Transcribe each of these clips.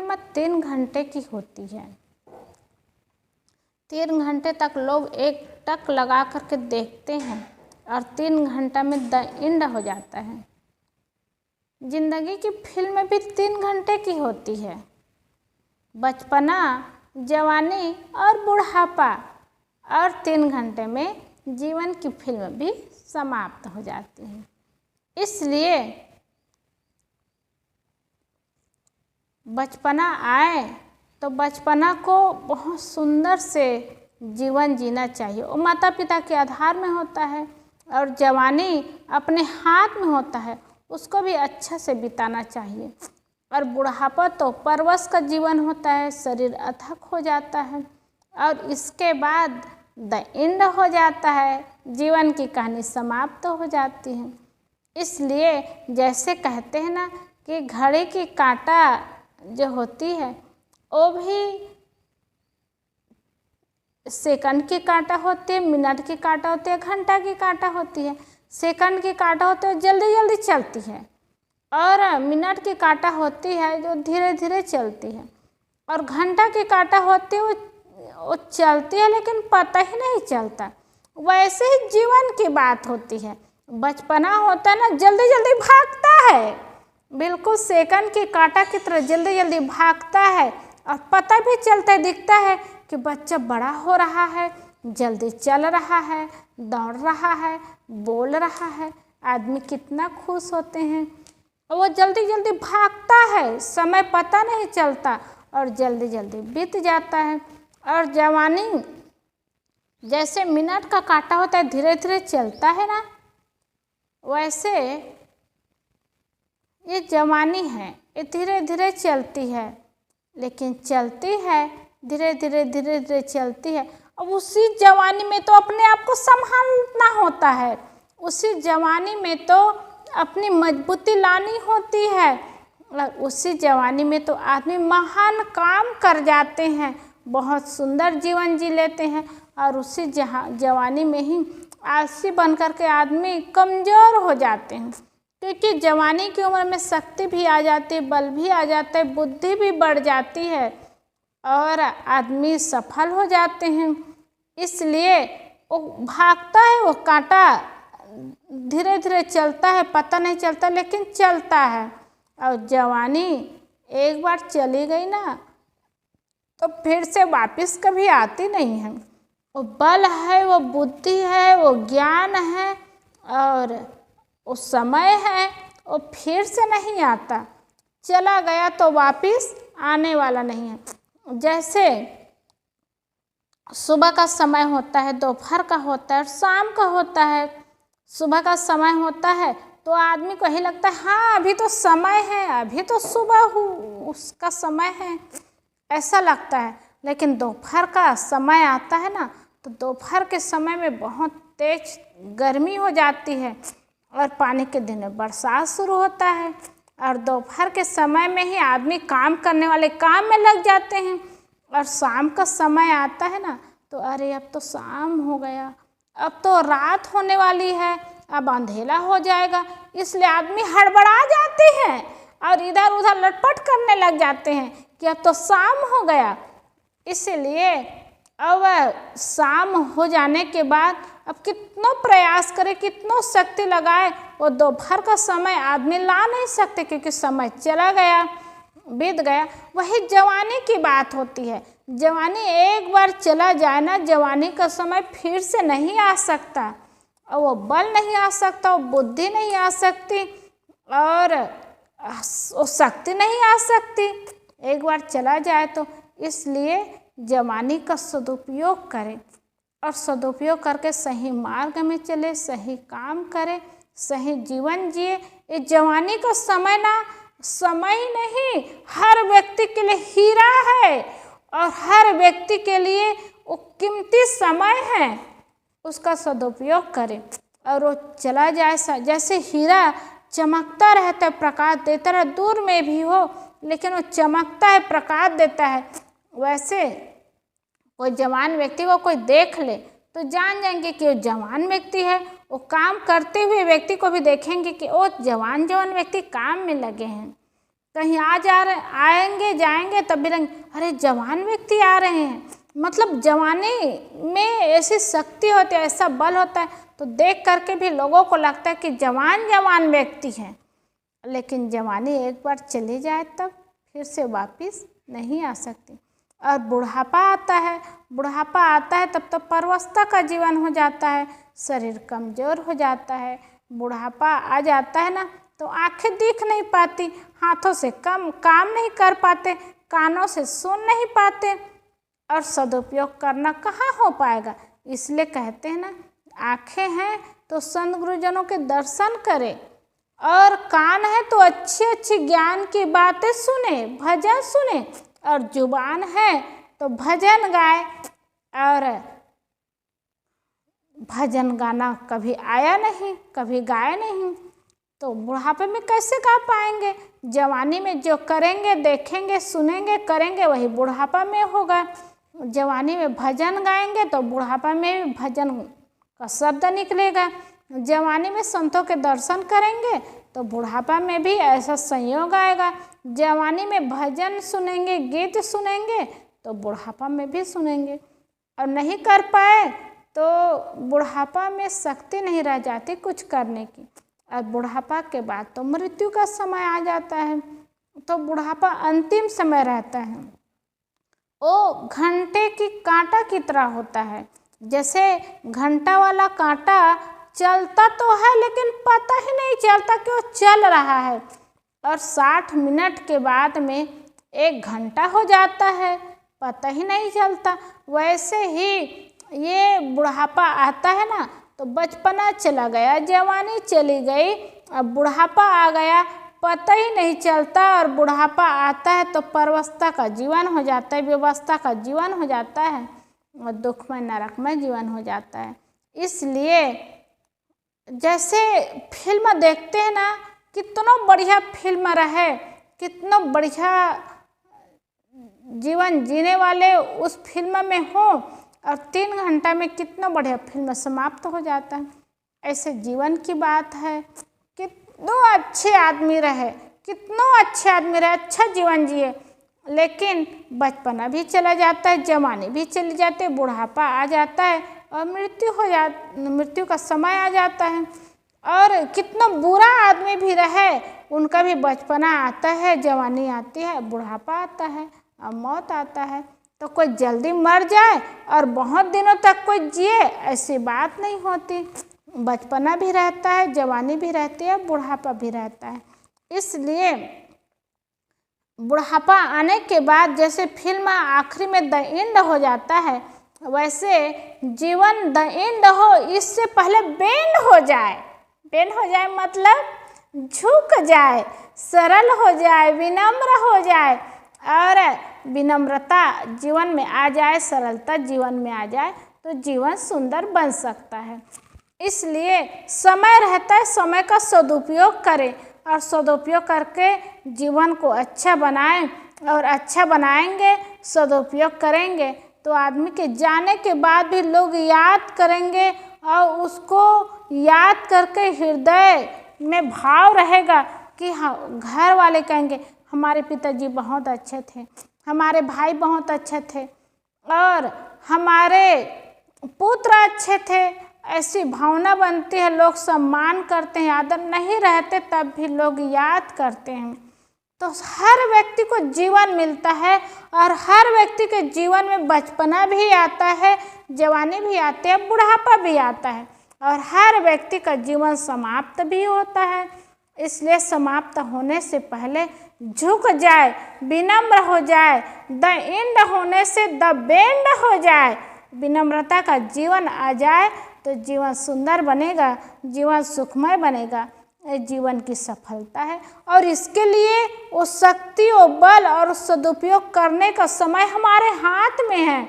उम्र 3 घंटे की होती है। 3 घंटे तक लोग एक टक लगा करके देखते हैं और 3 घंटा में द एंड हो जाता है। जिंदगी की फिल्म भी 3 घंटे की होती है। बचपना, जवानी और बुढ़ापा, और 3 घंटे में जीवन की फिल्म भी समाप्त हो जाती है। इसलिए बचपना आए तो बचपना को बहुत सुंदर से जीवन जीना चाहिए। वो माता पिता के आधार में होता है, और जवानी अपने हाथ में होता है, उसको भी अच्छा से बिताना चाहिए। और बुढ़ापा तो परवश का जीवन होता है, शरीर अथक हो जाता है और इसके बाद द एंड हो जाता है, जीवन की कहानी समाप्त हो जाती है। इसलिए जैसे कहते हैं ना कि घड़ी की कांटा जो होती है वो भी सेकंड की कांटा होती है, मिनट की कांटा होती है, घंटा की कांटा होती है। सेकंड की कांटा होती है जल्दी जल्दी चलती है, और मिनट की कांटा होती है जो धीरे धीरे चलती है, और घंटा की कांटा होती है वो चलती है लेकिन पता ही नहीं चलता। वैसे ही जीवन की बात होती है। बचपना होता है ना, जल्दी जल्दी भागता है, बिल्कुल सेकंड की कांटा की तरह जल्दी जल्दी भागता है, और पता भी चलता है, दिखता है कि बच्चा बड़ा हो रहा है, जल्दी चल रहा है, दौड़ रहा है, बोल रहा है। आदमी कितना खुश होते हैं। वो जल्दी जल्दी भागता है, समय पता नहीं चलता और जल्दी जल्दी बीत जाता है। और जवानी जैसे मिनट का कांटा होता है, धीरे धीरे चलता है ना, वैसे ये जवानी है, ये धीरे धीरे चलती है, लेकिन चलती है धीरे धीरे धीरे धीरे चलती है। अब उसी जवानी में तो अपने आप को संभालना होता है, उसी जवानी में तो अपनी मजबूती लानी होती है, और उसी जवानी में तो आदमी महान काम कर जाते हैं, बहुत सुंदर जीवन जी लेते हैं। और उसी जवानी में ही आलसी बन कर के आदमी कमज़ोर हो जाते हैं, क्योंकि जवानी की उम्र में शक्ति भी आ जाती है, बल भी आ जाता है, बुद्धि भी बढ़ जाती है और आदमी सफल हो जाते हैं। इसलिए वो भागता है, वो कांटा धीरे धीरे चलता है, पता नहीं चलता लेकिन चलता है। और जवानी एक बार चली गई ना तो फिर से वापस कभी आती नहीं है। वो बल है, वो बुद्धि है, वो ज्ञान है और वो समय है, वो फिर से नहीं आता। चला गया तो वापस आने वाला नहीं है। जैसे सुबह का समय होता है, दोपहर का होता है और शाम का होता है। सुबह का समय होता है तो आदमी को ही लगता है हाँ अभी तो समय है, अभी तो सुबह उसका समय है, ऐसा लगता है। लेकिन दोपहर का समय आता है ना तो दोपहर के समय में बहुत तेज गर्मी हो जाती है और पानी के दिन में बरसात शुरू होता है, और दोपहर के समय में ही आदमी काम करने वाले काम में लग जाते हैं। और शाम का समय आता है ना तो अरे अब तो शाम हो गया, अब तो रात होने वाली है, अब अंधेरा हो जाएगा, इसलिए आदमी हड़बड़ा जाते हैं और इधर उधर लटपट करने लग जाते हैं कि अब तो शाम हो गया। इसलिए अब शाम हो जाने के बाद अब कितना प्रयास करे, कितना शक्ति लगाए, वो दोपहर का समय आदमी ला नहीं सकते क्योंकि समय चला गया, बीत गया। वही जवानी की बात होती है। जवानी एक बार चला जाए ना, जवानी का समय फिर से नहीं आ सकता, और वो बल नहीं आ सकता, वो बुद्धि नहीं आ सकती और वो शक्ति नहीं आ सकती, एक बार चला जाए तो। इसलिए जवानी का सदुपयोग करें और सदुपयोग करके सही मार्ग में चले, सही काम करें, सही जीवन जिए। ये जवानी का समय ना समय नहीं, हर व्यक्ति के लिए हीरा है और हर व्यक्ति के लिए वो कीमती समय है, उसका सदुपयोग करें और वो चला जाए। जैसे हीरा चमकता रहता है, प्रकाश देता है, दूर में भी हो लेकिन वो चमकता है, प्रकाश देता है, वैसे कोई जवान व्यक्ति को कोई देख ले तो जान जाएंगे कि वो जवान व्यक्ति है। वो काम करते हुए व्यक्ति को भी देखेंगे कि वो जवान व्यक्ति काम में लगे हैं, कहीं आएंगे जाएंगे तब भी रहेंगे, अरे जवान व्यक्ति आ रहे हैं, मतलब जवानी में ऐसी शक्ति होती है, ऐसा बल होता है, तो देख करके भी लोगों को लगता है कि जवान व्यक्ति हैं। लेकिन जवानी एक बार चली जाए तब फिर से वापस नहीं आ सकती। और बुढ़ापा आता है तब तो परवस्था का जीवन हो जाता है, शरीर कमज़ोर हो जाता है। बुढ़ापा आ जाता है ना तो आंखें दिख नहीं पाती, हाथों से काम नहीं कर पाते, कानों से सुन नहीं पाते और सदुपयोग करना कहाँ हो पाएगा। इसलिए कहते हैं ना, आंखें हैं तो संत गुरुजनों के दर्शन करें, और कान है तो अच्छी अच्छी ज्ञान की बातें सुने, भजन सुने, और जुबान है तो भजन गाए। और भजन गाना कभी आया नहीं, कभी गाए नहीं, तो बुढ़ापे में कैसे गा पाएंगे। जवानी में जो करेंगे, देखेंगे, सुनेंगे, करेंगे वही बुढ़ापा में होगा। जवानी में भजन गाएंगे तो बुढ़ापा में भी भजन का शब्द निकलेगा। जवानी में संतों के दर्शन करेंगे तो बुढ़ापा में भी ऐसा संयोग आएगा। जवानी में भजन सुनेंगे, गीत सुनेंगे तो बुढ़ापा में भी सुनेंगे। और नहीं कर पाए तो बुढ़ापा में शक्ति नहीं रह जाती कुछ करने की। और बुढ़ापा के बाद तो मृत्यु का समय आ जाता है, तो बुढ़ापा अंतिम समय रहता है। वो घंटे की कांटा की तरह होता है, जैसे घंटा वाला कांटा चलता तो है लेकिन पता ही नहीं चलता कि वो चल रहा है, और 60 मिनट के बाद में 1 घंटा हो जाता है, पता ही नहीं चलता। वैसे ही ये बुढ़ापा आता है ना तो बचपना चला गया, जवानी चली गई, अब बुढ़ापा आ गया, पता ही नहीं चलता। और बुढ़ापा आता है तो परवस्था का जीवन हो जाता है, व्यवस्था का जीवन हो जाता है, और दुखमय नरकमय जीवन हो जाता है। इसलिए जैसे फिल्म देखते हैं ना, कितना बढ़िया फिल्म रहे, कितना बढ़िया जीवन जीने वाले उस फिल्म में हो, और 3 घंटा में कितना बढ़िया फिल्म समाप्त हो जाता है। ऐसे जीवन की बात है। कितना अच्छे आदमी रहे, अच्छा जीवन जिए, लेकिन बचपना भी चला जाता है, जवानी भी चली जाती है, बुढ़ापा आ जाता है और मृत्यु का समय आ जाता है। और कितना बुरा आदमी भी रहे, उनका भी बचपना आता है, जवानी आती है, बुढ़ापा आता है और मौत आता है। तो कोई जल्दी मर जाए और बहुत दिनों तक कोई जिए, ऐसी बात नहीं होती। बचपना भी रहता है, जवानी भी रहती है, बुढ़ापा भी रहता है। इसलिए बुढ़ापा आने के बाद जैसे फिल्म आखिरी में द एंड हो जाता है, वैसे जीवन द एंड हो, इससे पहले बेंड हो जाए। बेंड हो जाए मतलब झुक जाए, सरल हो जाए, विनम्र हो जाए, और विनम्रता जीवन में आ जाए, सरलता जीवन में आ जाए, तो जीवन सुंदर बन सकता है। इसलिए समय रहता है, समय का सदुपयोग करें, और सदुपयोग करके जीवन को अच्छा बनाएं, और अच्छा बनाएंगे, सदुपयोग करेंगे तो आदमी के जाने के बाद भी लोग याद करेंगे, और उसको याद करके हृदय में भाव रहेगा कि हाँ, घर वाले कहेंगे हमारे पिताजी बहुत अच्छे थे, हमारे भाई बहुत अच्छे थे, और हमारे पुत्र अच्छे थे। ऐसी भावना बनती है, लोग सम्मान करते हैं, आदर नहीं रहते तब भी लोग याद करते हैं। तो हर व्यक्ति को जीवन मिलता है, और हर व्यक्ति के जीवन में बचपना भी आता है, जवानी भी आती है, बुढ़ापा भी आता है, और हर व्यक्ति का जीवन समाप्त भी होता है। इसलिए समाप्त होने से पहले झुक जाए, विनम्र हो जाए, द एंड होने से द बेंड हो जाए, विनम्रता का जीवन आ जाए तो जीवन सुंदर बनेगा, जीवन सुखमय बनेगा। जीवन की सफलता है, और इसके लिए वो शक्ति, वो बल और सदुपयोग करने का समय हमारे हाथ में है।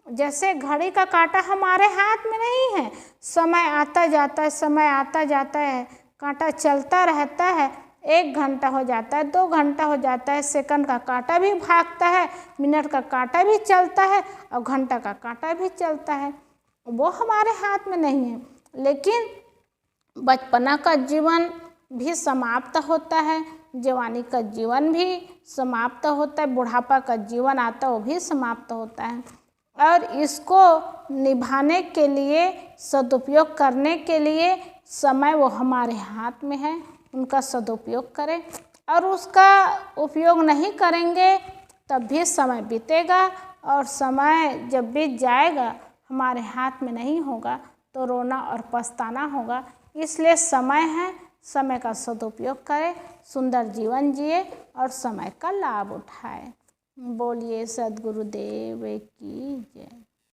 जैसे घड़ी का कांटा हमारे हाथ में नहीं है, समय आता जाता है, समय आता जाता है, कांटा चलता रहता है, 1 घंटा हो जाता है, 2 घंटा हो जाता है, सेकंड का कांटा भी भागता है, मिनट का कांटा भी चलता है, और घंटा का कांटा भी चलता है। वो हमारे हाथ में नहीं है। लेकिन बचपना का जीवन भी समाप्त होता है, जवानी का जीवन भी समाप्त होता है, बुढ़ापा का जीवन आता है वो भी समाप्त होता है। और इसको निभाने के लिए, सदुपयोग करने के लिए समय वो हमारे हाथ में है, उनका सदुपयोग करें। और उसका उपयोग नहीं करेंगे तब भी समय बीतेगा, और समय जब बीत जाएगा हमारे हाथ में नहीं होगा तो रोना और पछताना होगा। इसलिए समय है, समय का सदुपयोग करें, सुंदर जीवन जिए और समय का लाभ उठाएं। बोलिए सद्गुरुदेव की जय।